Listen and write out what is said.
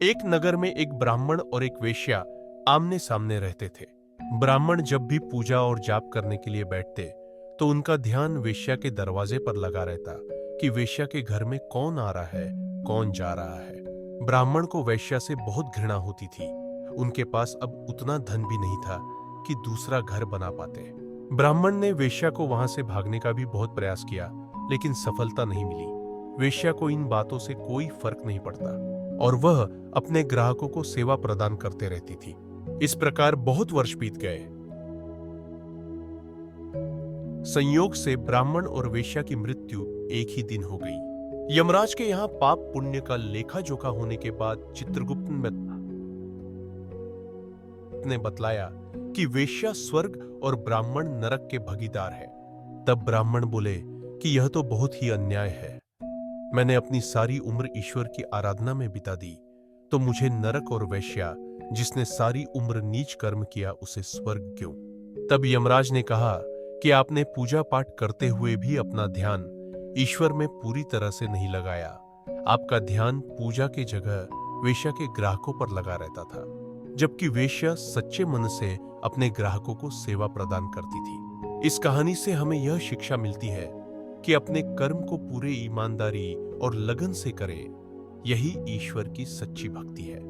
एक नगर में एक ब्राह्मण और एक वेश्या आमने सामने रहते थे। ब्राह्मण जब भी पूजा और जाप करने के लिए बैठते तो उनका ध्यान वेश्या के दरवाजे पर लगा रहता कि वेश्या के घर में कौन आ रहा है, कौन जा रहा है। ब्राह्मण को वेश्या से बहुत घृणा होती थी। उनके पास अब उतना धन भी नहीं था कि दूसरा घर बना पाते। ब्राह्मण ने वेश्या को वहां से भागने का भी बहुत प्रयास किया, लेकिन सफलता नहीं मिली। वेश्या को इन बातों से कोई फर्क नहीं पड़ता और वह अपने ग्राहकों को सेवा प्रदान करते रहती थी। इस प्रकार बहुत वर्ष बीत गए। संयोग से ब्राह्मण और वेश्या की मृत्यु एक ही दिन हो गई। यमराज के यहाँ पाप पुण्य का लेखा जोखा होने के बाद चित्रगुप्त ने बतलाया कि वेश्या स्वर्ग और ब्राह्मण नरक के भागीदार है। तब ब्राह्मण बोले कि यह तो बहुत ही अन्याय है। मैंने अपनी सारी उम्र ईश्वर की आराधना में बिता दी, तो मुझे नरक, और वेश्या जिसने सारी उम्र नीच कर्म किया उसे स्वर्ग क्यों? तब यमराज ने कहा कि आपने पूजा पाठ करते हुए भी अपना ध्यान ईश्वर में पूरी तरह से नहीं लगाया। आपका ध्यान पूजा की जगह वेश्या के ग्राहकों पर लगा रहता था, जबकि वेश्या सच्चे मन से अपने ग्राहकों को सेवा प्रदान करती थी। इस कहानी से हमें यह शिक्षा मिलती है कि अपने कर्म को पूरे ईमानदारी और लगन से करें। यही ईश्वर की सच्ची भक्ति है।